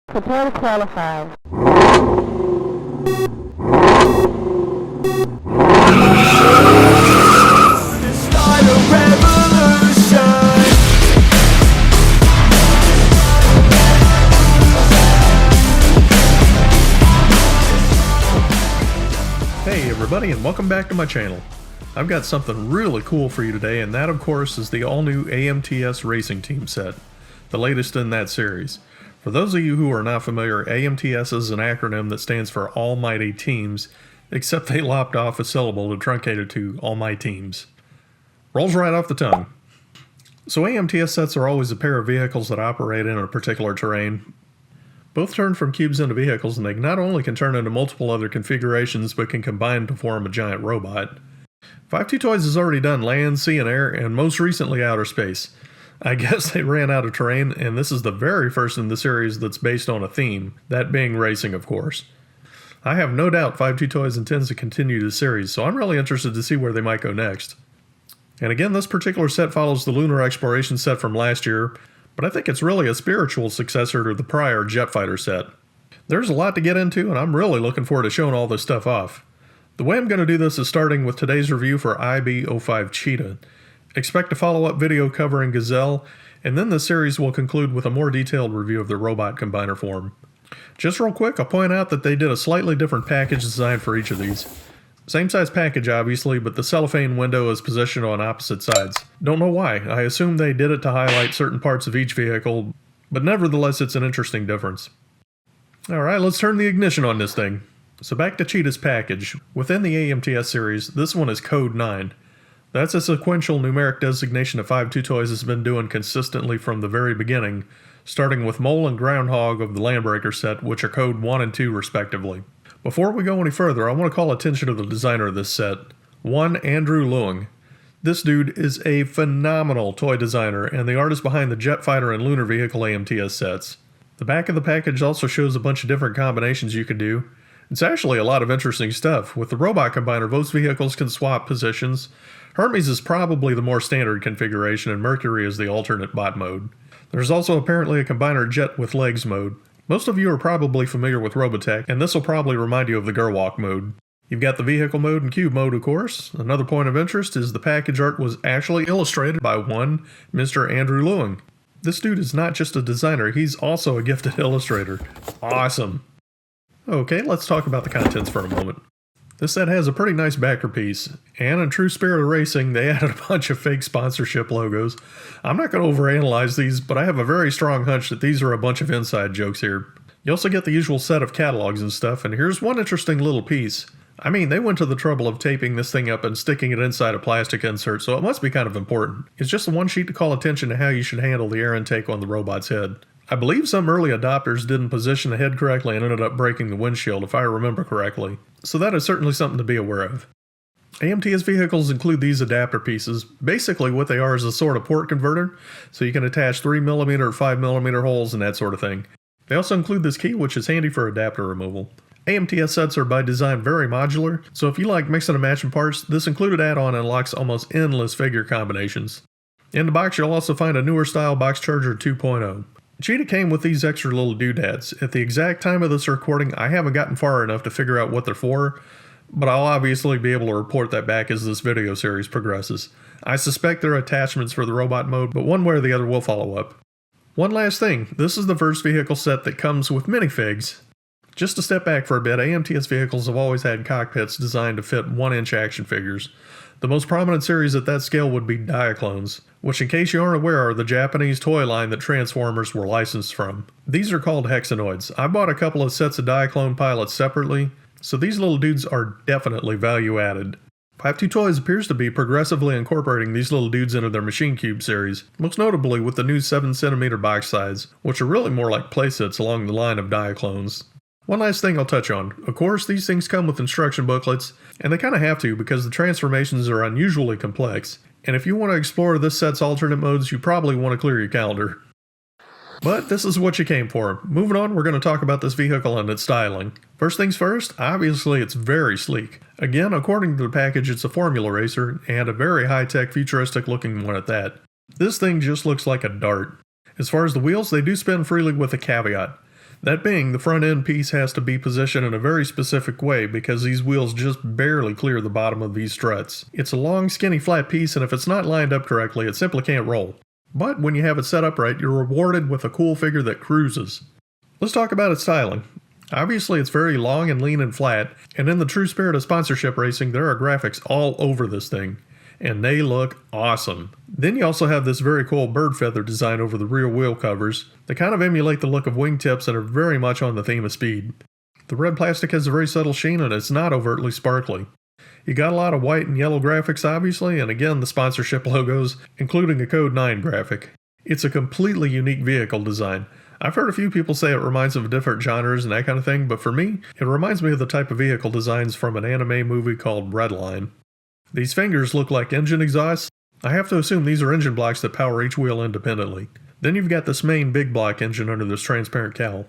Prepare to qualify. Start a revolution. Hey everybody, and welcome back to my channel. I've got something really cool for you today, and that of course is the all-new AMTS Racing Team set, the latest in that series. For those of you who are not familiar, AMTS is an acronym that stands for Almighty Teams, except they lopped off a syllable to truncate it to All My Teams. Rolls right off the tongue. So AMTS sets are always a pair of vehicles that operate in a particular terrain. Both turn from cubes into vehicles, and they not only can turn into multiple other configurations, but can combine to form a giant robot. 5-2 Toys has already done land, sea, and air, and most recently outer space. I guess they ran out of terrain, and this is the very first in the series that's based on a theme, that being racing, of course. I have no doubt 5-2 Toys intends to continue the series, so I'm really interested to see where they might go next. And again, this particular set follows the lunar exploration set from last year, but I think it's really a spiritual successor to the prior jet fighter set. There's a lot to get into, and I'm really looking forward to showing all this stuff off. The way I'm going to do this is starting with today's review for IB-05 Cheetah. Expect a follow-up video covering Gazelle, and then the series will conclude with a more detailed review of the robot combiner form. Just real quick, I'll point out that they did a slightly different package design for each of these. Same size package obviously, but the cellophane window is positioned on opposite sides. Don't know why, I assume they did it to highlight certain parts of each vehicle, but nevertheless it's an interesting difference. Alright, let's turn the ignition on this thing. So back to Cheetah's package. Within the AMTS series, this one is Code 9. That's a sequential numeric designation that 5-2 Toys has been doing consistently from the very beginning, starting with Mole and Groundhog of the Landbreaker set, which are Code 1 and 2 respectively. Before we go any further, I want to call attention to the designer of this set, one Andrew Lewing. This dude is a phenomenal toy designer and the artist behind the jet fighter and lunar vehicle AMTS sets. The back of the package also shows a bunch of different combinations you can do. It's actually a lot of interesting stuff. With the robot combiner, both vehicles can swap positions. Hermes is probably the more standard configuration, and Mercury is the alternate bot mode. There's also apparently a combiner jet with legs mode. Most of you are probably familiar with Robotech, and this will probably remind you of the Gerwalk mode. You've got the vehicle mode and cube mode, of course. Another point of interest is the package art was actually illustrated by one Mr. Andrew Lewing. This dude is not just a designer, he's also a gifted illustrator. Awesome! Okay, let's talk about the contents for a moment. This set has a pretty nice backer piece, and in true spirit of racing, they added a bunch of fake sponsorship logos. I'm not going to overanalyze these, but I have a very strong hunch that these are a bunch of inside jokes here. You also get the usual set of catalogs and stuff, and here's one interesting little piece. I mean, they went to the trouble of taping this thing up and sticking it inside a plastic insert, so it must be kind of important. It's just the one sheet to call attention to how you should handle the air intake on the robot's head. I believe some early adopters didn't position the head correctly and ended up breaking the windshield, if I remember correctly. So that is certainly something to be aware of. AMTS vehicles include these adapter pieces. Basically what they are is a sort of port converter, so you can attach 3mm or 5mm holes and that sort of thing. They also include this key, which is handy for adapter removal. AMTS sets are by design very modular, so if you like mixing and matching parts, this included add-on unlocks almost endless figure combinations. In the box you'll also find a newer style box charger 2.0. Cheetah came with these extra little doodads. At the exact time of this recording, I haven't gotten far enough to figure out what they're for, but I'll obviously be able to report that back as this video series progresses. I suspect they're attachments for the robot mode, but one way or the other will follow up. One last thing, this is the first vehicle set that comes with minifigs. Just to step back for a bit, AMTS vehicles have always had cockpits designed to fit 1-inch action figures. The most prominent series at that scale would be Diaclones, which in case you aren't aware are the Japanese toy line that Transformers were licensed from. These are called Hexanoids. I bought a couple of sets of Diaclone pilots separately, so these little dudes are definitely value added. 5-2 Toys appears to be progressively incorporating these little dudes into their Machine Cube series, most notably with the new 7cm box size, which are really more like playsets along the line of Diaclones. One last thing I'll touch on. Of course, these things come with instruction booklets, and they kind of have to because the transformations are unusually complex, and if you want to explore this set's alternate modes, you probably want to clear your calendar. But this is what you came for. Moving on, we're going to talk about this vehicle and its styling. First things first, obviously it's very sleek. Again, according to the package, it's a formula racer, and a very high-tech, futuristic looking one at that. This thing just looks like a dart. As far as the wheels, they do spin freely with a caveat. That being, the front end piece has to be positioned in a very specific way because these wheels just barely clear the bottom of these struts. It's a long, skinny, flat piece, and if it's not lined up correctly, it simply can't roll. But when you have it set up right, you're rewarded with a cool figure that cruises. Let's talk about its styling. Obviously, it's very long and lean and flat, and in the true spirit of sponsorship racing, there are graphics all over this thing, and they look awesome. Then you also have this very cool bird feather design over the rear wheel covers. They kind of emulate the look of wingtips and are very much on the theme of speed. The red plastic has a very subtle sheen and it's not overtly sparkly. You got a lot of white and yellow graphics obviously, and again the sponsorship logos, including a Code 9 graphic. It's a completely unique vehicle design. I've heard a few people say it reminds them of different genres and that kind of thing, but for me, it reminds me of the type of vehicle designs from an anime movie called Redline. These fingers look like engine exhausts. I have to assume these are engine blocks that power each wheel independently. Then you've got this main big block engine under this transparent cowl.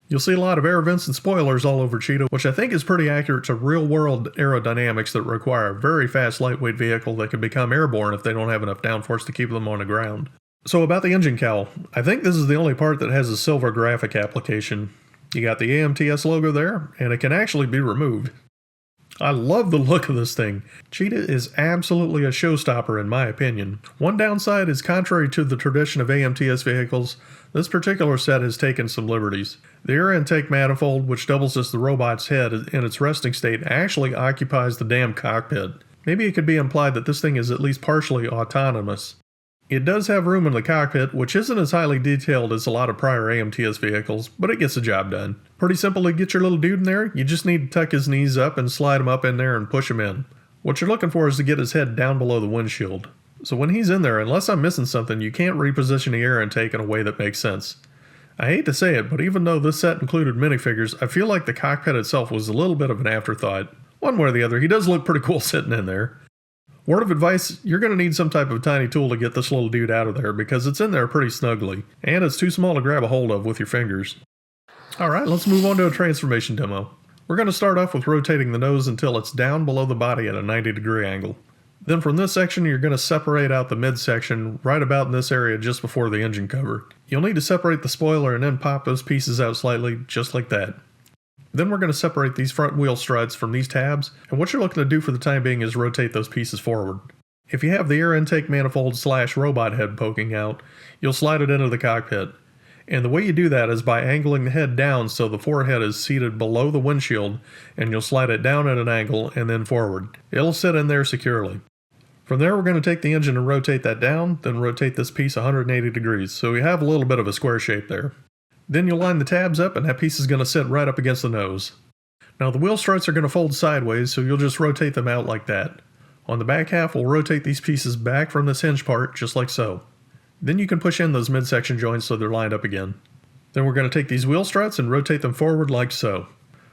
You'll see a lot of air vents and spoilers all over Cheetah, which I think is pretty accurate to real-world aerodynamics that require a very fast, lightweight vehicle that can become airborne if they don't have enough downforce to keep them on the ground. So about the engine cowl, I think this is the only part that has a silver graphic application. You got the AMTS logo there, and it can actually be removed. I love the look of this thing. Cheetah is absolutely a showstopper in my opinion. One downside is contrary to the tradition of AMTS vehicles, this particular set has taken some liberties. The air intake manifold, which doubles as the robot's head in its resting state, actually occupies the damn cockpit. Maybe it could be implied that this thing is at least partially autonomous. It does have room in the cockpit, which isn't as highly detailed as a lot of prior AMTS vehicles, but it gets the job done. Pretty simple to get your little dude in there. You just need to tuck his knees up and slide him up in there and push him in. What you're looking for is to get his head down below the windshield. So when he's in there, unless I'm missing something, you can't reposition the air intake in a way that makes sense. I hate to say it, but even though this set included minifigures, I feel like the cockpit itself was a little bit of an afterthought. One way or the other, he does look pretty cool sitting in there. Word of advice, you're going to need some type of tiny tool to get this little dude out of there because it's in there pretty snugly, and it's too small to grab a hold of with your fingers. Alright, let's move on to a transformation demo. We're going to start off with rotating the nose until it's down below the body at a 90-degree angle. Then from this section, you're going to separate out the midsection right about in this area just before the engine cover. You'll need to separate the spoiler and then pop those pieces out slightly, just like that. Then we're going to separate these front wheel struts from these tabs, and what you're looking to do for the time being is rotate those pieces forward. If you have the air intake manifold / robot head poking out, you'll slide it into the cockpit. And the way you do that is by angling the head down so the forehead is seated below the windshield, and you'll slide it down at an angle and then forward. It'll sit in there securely. From there we're going to take the engine and rotate that down, then rotate this piece 180 degrees, so we have a little bit of a square shape there. Then you'll line the tabs up and that piece is going to sit right up against the nose. Now the wheel struts are going to fold sideways, so you'll just rotate them out like that. On the back half, we'll rotate these pieces back from this hinge part, just like so. Then you can push in those midsection joints so they're lined up again. Then we're going to take these wheel struts and rotate them forward like so.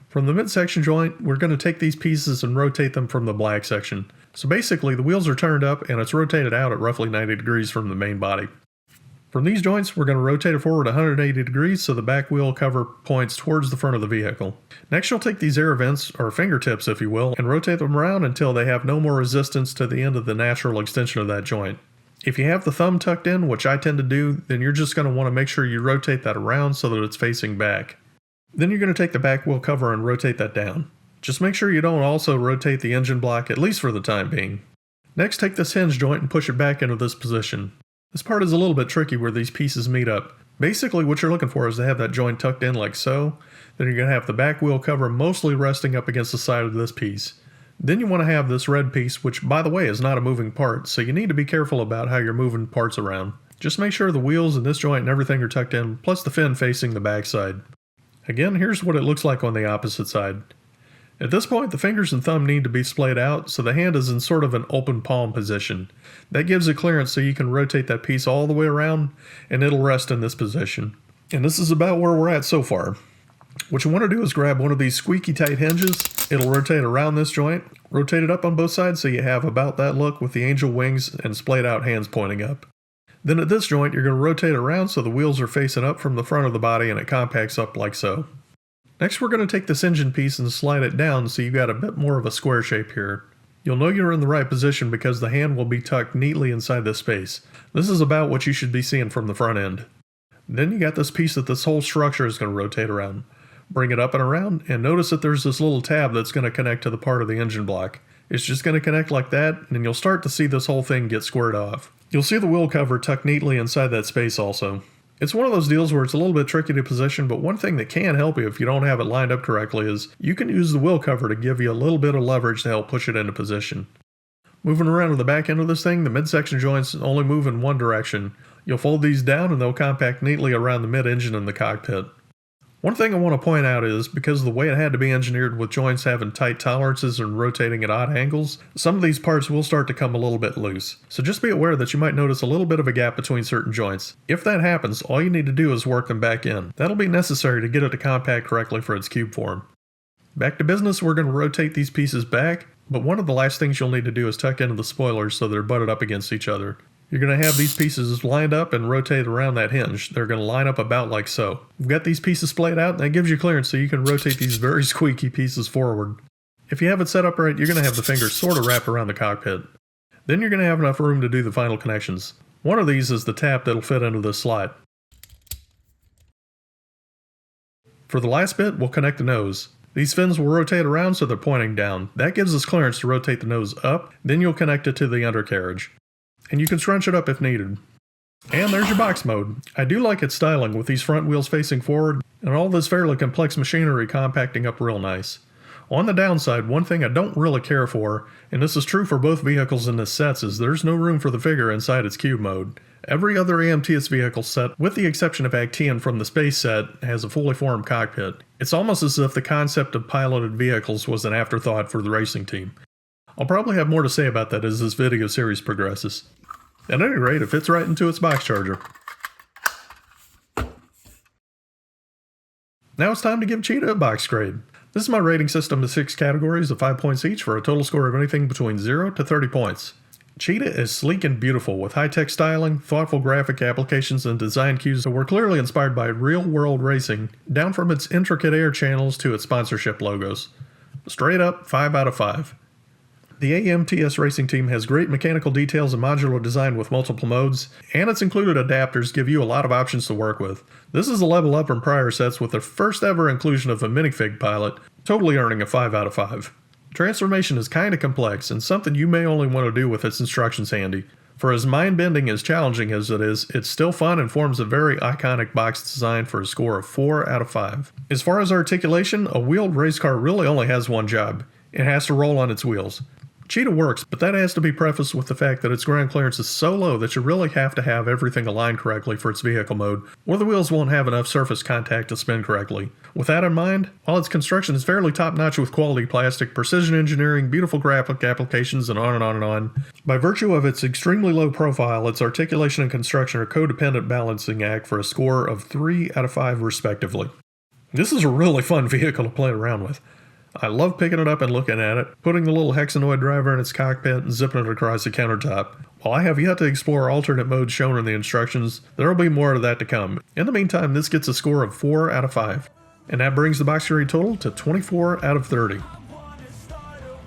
From the midsection joint, we're going to take these pieces and rotate them from the black section. So basically the wheels are turned up and it's rotated out at roughly 90 degrees from the main body. From these joints, we're going to rotate it forward 180 degrees so the back wheel cover points towards the front of the vehicle. Next, you'll take these air vents, or fingertips if you will, and rotate them around until they have no more resistance to the end of the natural extension of that joint. If you have the thumb tucked in, which I tend to do, then you're just going to want to make sure you rotate that around so that it's facing back. Then you're going to take the back wheel cover and rotate that down. Just make sure you don't also rotate the engine block, at least for the time being. Next, take this hinge joint and push it back into this position. This part is a little bit tricky where these pieces meet up. Basically what you're looking for is to have that joint tucked in like so. Then you're going to have the back wheel cover mostly resting up against the side of this piece. Then you want to have this red piece, which by the way is not a moving part, so you need to be careful about how you're moving parts around. Just make sure the wheels and this joint and everything are tucked in, plus the fin facing the back side. Again, here's what it looks like on the opposite side. At this point, the fingers and thumb need to be splayed out, so the hand is in sort of an open palm position. That gives it clearance so you can rotate that piece all the way around, and it'll rest in this position. And this is about where we're at so far. What you want to do is grab one of these squeaky tight hinges. It'll rotate around this joint, rotate it up on both sides so you have about that look with the angel wings and splayed out hands pointing up. Then at this joint, you're going to rotate around so the wheels are facing up from the front of the body and it compacts up like so. Next, we're going to take this engine piece and slide it down so you've got a bit more of a square shape here. You'll know you're in the right position because the hand will be tucked neatly inside this space. This is about what you should be seeing from the front end. Then you got this piece that this whole structure is going to rotate around. Bring it up and around, and notice that there's this little tab that's going to connect to the part of the engine block. It's just going to connect like that, and you'll start to see this whole thing get squared off. You'll see the wheel cover tucked neatly inside that space also. It's one of those deals where it's a little bit tricky to position, but one thing that can help you if you don't have it lined up correctly is you can use the wheel cover to give you a little bit of leverage to help push it into position. Moving around to the back end of this thing, the midsection joints only move in one direction. You'll fold these down and they'll compact neatly around the mid-engine and the cockpit. One thing I want to point out is, because of the way it had to be engineered with joints having tight tolerances and rotating at odd angles, some of these parts will start to come a little bit loose. So just be aware that you might notice a little bit of a gap between certain joints. If that happens, all you need to do is work them back in. That'll be necessary to get it to compact correctly for its cube form. Back to business, we're going to rotate these pieces back, but one of the last things you'll need to do is tuck into the spoilers so they're butted up against each other. You're going to have these pieces lined up and rotate around that hinge. They're going to line up about like so. We've got these pieces splayed out, and that gives you clearance so you can rotate these very squeaky pieces forward. If you have it set up right, you're going to have the fingers sort of wrapped around the cockpit. Then you're going to have enough room to do the final connections. One of these is the tap that'll fit into this slot. For the last bit, we'll connect the nose. These fins will rotate around so they're pointing down. That gives us clearance to rotate the nose up, then you'll connect it to the undercarriage. And you can scrunch it up if needed. And there's your box mode. I do like its styling with these front wheels facing forward and all this fairly complex machinery compacting up real nice. On the downside, one thing I don't really care for, and this is true for both vehicles in this set, is there's no room for the figure inside its cube mode. Every other AMTS vehicle set, with the exception of Acteon from the space set, has a fully formed cockpit. It's almost as if the concept of piloted vehicles was an afterthought for the racing team. I'll probably have more to say about that as this video series progresses. At any rate, it fits right into its box charger. Now it's time to give Cheetah a box grade. This is my rating system of 6 categories of 5 points each for a total score of anything between 0 to 30 points. Cheetah is sleek and beautiful with high-tech styling, thoughtful graphic applications, and design cues that were clearly inspired by real-world racing, down from its intricate air channels to its sponsorship logos. Straight up, 5 out of 5. The AMTS Racing Team has great mechanical details and modular design with multiple modes, and its included adapters give you a lot of options to work with. This is a level up from prior sets with the first ever inclusion of a minifig pilot, totally earning a 5 out of 5. Transformation is kinda complex and something you may only want to do with its instructions handy. For as mind-bending as challenging as it is, it's still fun and forms a very iconic box design for a score of 4 out of 5. As far as articulation, a wheeled race car really only has one job. It has to roll on its wheels. Cheetah works, but that has to be prefaced with the fact that its ground clearance is so low that you really have to have everything aligned correctly for its vehicle mode, or the wheels won't have enough surface contact to spin correctly. With that in mind, while its construction is fairly top-notch with quality plastic, precision engineering, beautiful graphic applications, and on and on and on, by virtue of its extremely low profile, its articulation and construction are codependent balancing act for a score of 3 out of 5 respectively. This is a really fun vehicle to play around with. I love picking it up and looking at it, putting the little Hexanoid driver in its cockpit and zipping it across the countertop. While I have yet to explore alternate modes shown in the instructions, there will be more of that to come. In the meantime, this gets a score of 4 out of 5. And that brings the box grade total to 24 out of 30.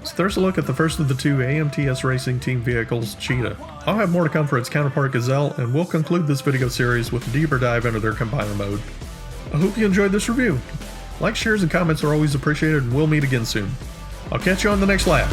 So there's a look at the first of the 2 AMTS Racing Team vehicles, Cheetah. I'll have more to come for its counterpart Gazelle, and we'll conclude this video series with a deeper dive into their combiner mode. I hope you enjoyed this review. Likes, shares, and comments are always appreciated, and we'll meet again soon. I'll catch you on the next lap.